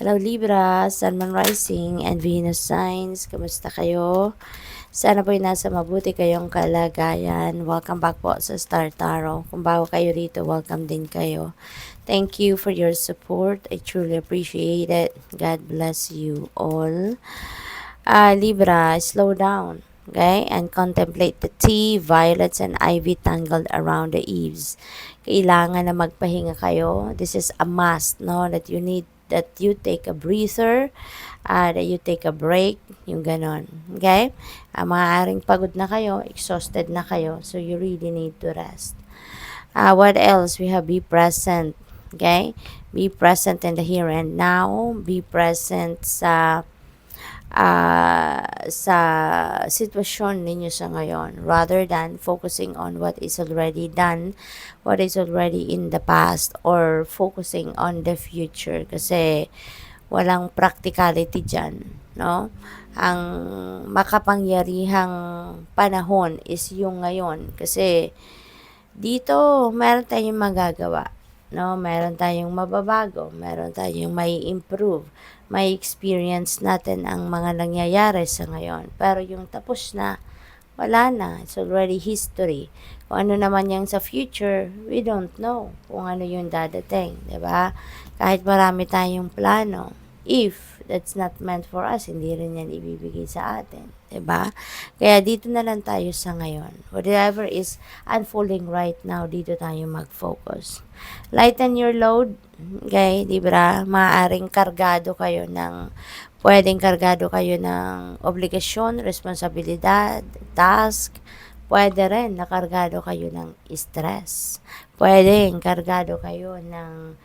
Hello Libra, Sun, Moon Rising, and Venus signs. Kamusta kayo? Sana po'y nasa mabuti kayong kalagayan. Welcome back po sa Star Tarot. Kung bago kayo rito, welcome din kayo. Thank you for your support. I truly appreciate it. God bless you all. Libra, slow down. Okay? And contemplate the tea, violets, and ivy tangled around the eaves. Kailangan na magpahinga kayo. This is a must, no? That you take a breather, that you take a break, yung ganon. Okay? Maaaring pagod na kayo, exhausted na kayo, so you really need to rest. What else? We have be present. Okay? Be present in the here and now. Be present sa sitwasyon ninyo sa ngayon rather than focusing on what is already done, what is already in the past, or focusing on the future kasi walang practicality dyan, no? Ang makapangyarihang panahon is yung ngayon kasi dito meron tayong magagawa, no? Meron tayong mababago, meron tayong may improve, may experience natin ang mga nangyayari sa ngayon. Pero yung tapos na, wala na. It's already history. Kung ano naman yung sa future, we don't know kung ano yung dadating, di ba? Kahit marami tayong plano, if that's not meant for us, hindi rin yan ibibigay sa atin, di ba? Kaya dito na lang tayo sa ngayon. Whatever is unfolding right now, dito tayo mag-focus. Lighten your load, okay, di ba? Maaaring pwedeng kargado kayo ng obligasyon, responsibilidad, task. Pwede rin nakargado kayo ng stress. Pwedeng kargado kayo ng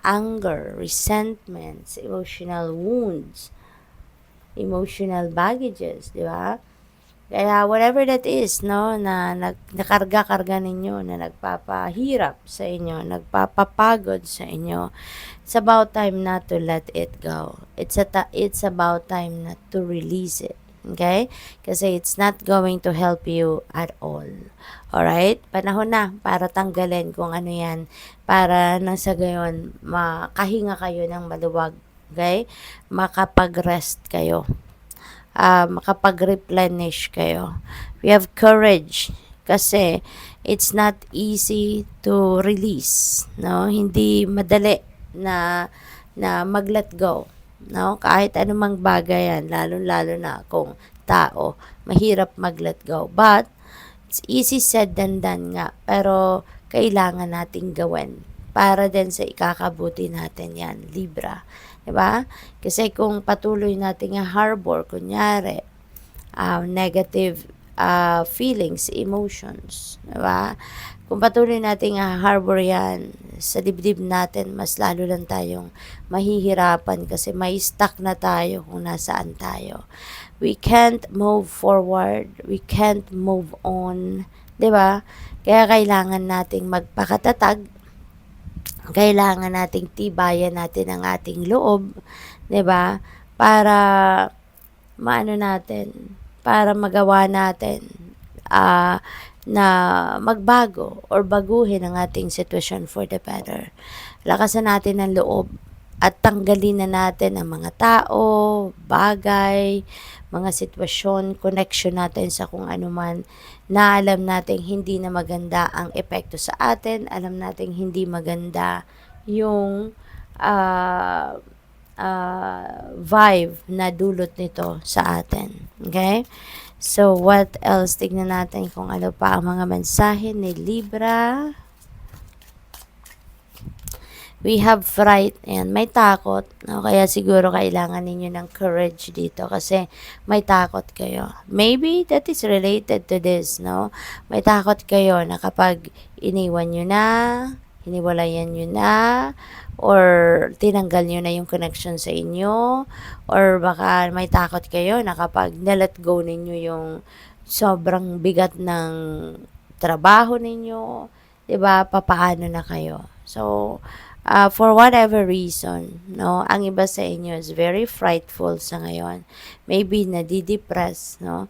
anger, resentments, emotional wounds, emotional baggages, di ba? Kaya whatever that is, no, na nakarga-karga ninyo, na nagpapahirap sa inyo, nagpapapagod sa inyo, it's about time not to let it go. It's about time not to release it. Okay? Kasi it's not going to help you at all. Alright? Panahon na para tanggalin kung ano yan. Para nang sa gayon, makahinga kayo ng maluwag. Okay? Makapag-rest kayo. Makapag-replenish kayo. We have courage kasi it's not easy to release, no? Hindi madali na mag-let go, no? Kahit anumang bagay yan, lalo na kung tao, mahirap mag-let go. But it's easy said than done nga, pero kailangan nating gawin para din sa ikakabuti natin yan, Libra. Diba? Kasi kung patuloy nating harbor, kunyari, negative feelings, emotions, diba? Kung patuloy nating harbor yan sa dibdib natin, mas lalo lang tayong mahihirapan kasi may stuck na tayo kung nasaan tayo. We can't move forward, we can't move on, diba? Kaya kailangan nating magpakatatag, kailangan nating tibayan natin ang ating loob, 'di ba? Para para magawa natin na magbago or baguhin ang ating sitwasyon for the better. Lakasan natin ang loob at tanggalin na natin ang mga tao, bagay, mga sitwasyon, connection natin sa kung ano man na alam nating hindi na maganda ang epekto sa atin, alam nating hindi maganda yung vibe na dulot nito sa atin. Okay? So, what else? Tignan natin kung ano pa ang mga mensahe ni Libra. We have fright, and may takot, no? Kaya siguro kailangan ninyo ng courage dito kasi may takot kayo. Maybe that is related to this, no? May takot kayo na kapag iniwan nyo na, hiniwalayan nyo na, or tinanggal nyo na yung connection sa inyo, or baka may takot kayo na kapag na-let go ninyo yung sobrang bigat ng trabaho ninyo, 'di ba? Papaano na kayo? So, for whatever reason, no, ang iba sa inyo is very frightful sa ngayon. Maybe nadidepress, no?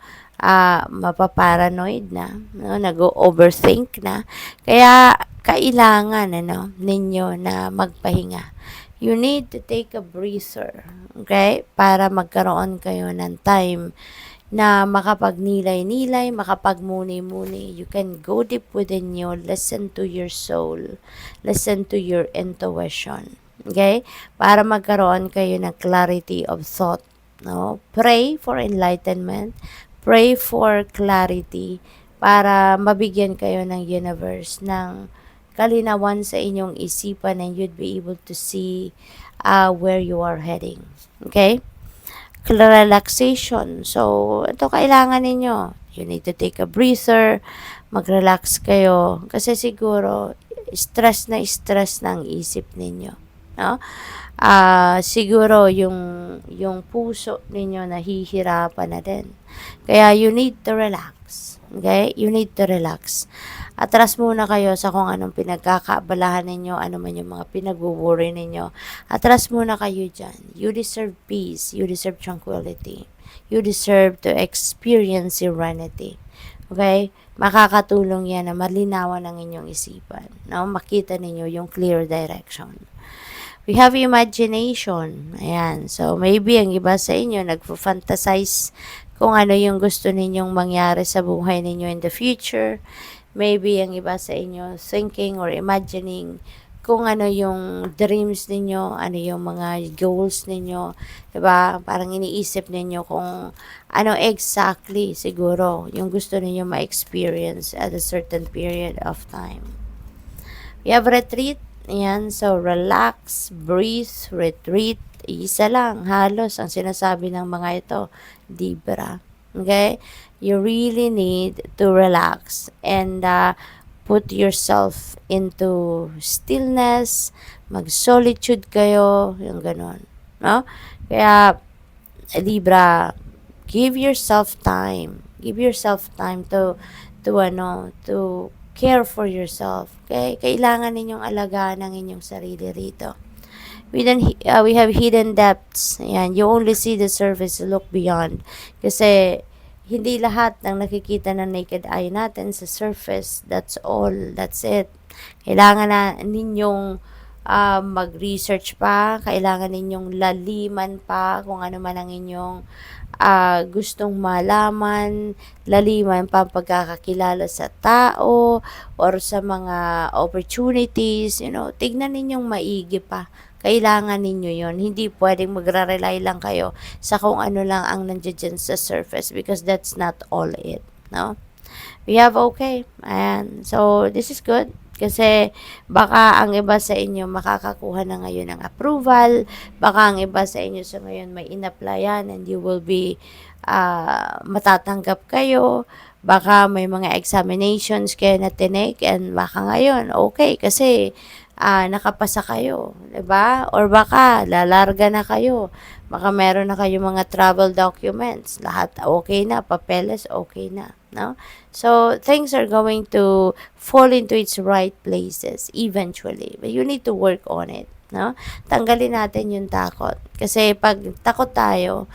Mapaparanoid na, no? Nag-overthink na. Kaya kailangan ninyo na magpahinga. You need to take a breather, okay? Para magkaroon kayo ng time na makapagnilay-nilay, makapagmuni-muni. You can go deep within you, listen to your soul, listen to your intuition. Okay? Para magkaroon kayo ng clarity of thought. No? Pray for enlightenment. Pray for clarity para mabigyan kayo ng universe ng kalinawan sa inyong isipan and you'd be able to see where you are heading. Okay? Relaxation. So, ito kailangan ninyo. You need to take a breather, mag-relax kayo. Kasi siguro, stress na ang isip ninyo. No? Siguro, yung puso ninyo nahihirapan na din. Kaya, you need to relax. Okay? You need to relax. Atras muna kayo sa kung anong pinagkakaabalahan ninyo, ano man yung mga pinag-worry ninyo. Atras muna kayo dyan. You deserve peace. You deserve tranquility. You deserve to experience serenity. Okay? Makakatulong yan na malinawan ang inyong isipan. No? Makita ninyo yung clear direction. We have imagination. Ayan. So, maybe ang iba sa inyo nagpo-fantasize kung ano yung gusto ninyong mangyari sa buhay ninyo in the future. Maybe ang iba sa inyo thinking or imagining kung ano yung dreams ninyo, ano yung mga goals ninyo, diba? Parang iniisip ninyo kung ano exactly siguro yung gusto ninyo ma-experience at a certain period of time. We have retreat. Ayan, so relax, breathe, retreat. Isa lang, halos ang sinasabi ng mga ito, Libra. Okay? You really need to relax and put yourself into stillness, mag-solitude kayo, yung ganon. No? Kaya, Libra, give yourself time. Give yourself time to care for yourself. Okay? Kailangan ninyong alagaan ang inyong sarili rito. We have hidden depths. Ayan, you only see the surface, look beyond. Kasi hindi lahat ng nakikita ng naked eye natin sa surface. That's all. That's it. Kailangan na ninyong mag-research pa. Kailangan ninyong laliman pa kung ano man ang inyong gustong malaman, laliman pa ang pagkakakilala sa tao or sa mga opportunities. Tignan ninyong maigi pa. Kailangan ninyo yon. Hindi pwedeng magra-rely lang kayo sa kung ano lang ang nandiyan sa surface because that's not all it. No? We have okay. Ayan. So, this is good. Kasi baka ang iba sa inyo makakakuha na ngayon ng approval. Baka ang iba sa inyo sa ngayon may in-applyan and you will be matatanggap kayo. Baka may mga examinations kayo na tinake and baka ngayon okay kasi nakapasa kayo, 'di ba? Or baka lalarga na kayo. Baka meron na kayo mga travel documents. Lahat okay na, papeles okay na, no? So, things are going to fall into its right places eventually. But you need to work on it, no? Tanggalin natin yung takot. Kasi pag takot tayo,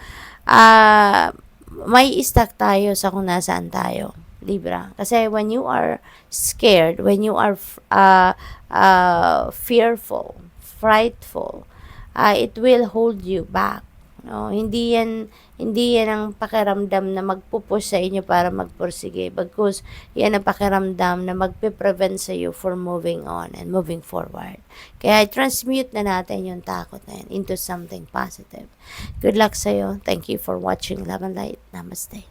may stuck tayo sa kung nasaan tayo. Libra. Kasi when you are scared, when you are fearful, frightful, it will hold you back. No, hindi yan ang pakiramdam na magpupush sa inyo para magpursige. Bagkus yan ang pakiramdam na magpe-prevent sa iyo for moving on and moving forward. Kaya transmute na natin yung takot na yan into something positive. Good luck sa iyo. Thank you for watching Love and Light. Namaste.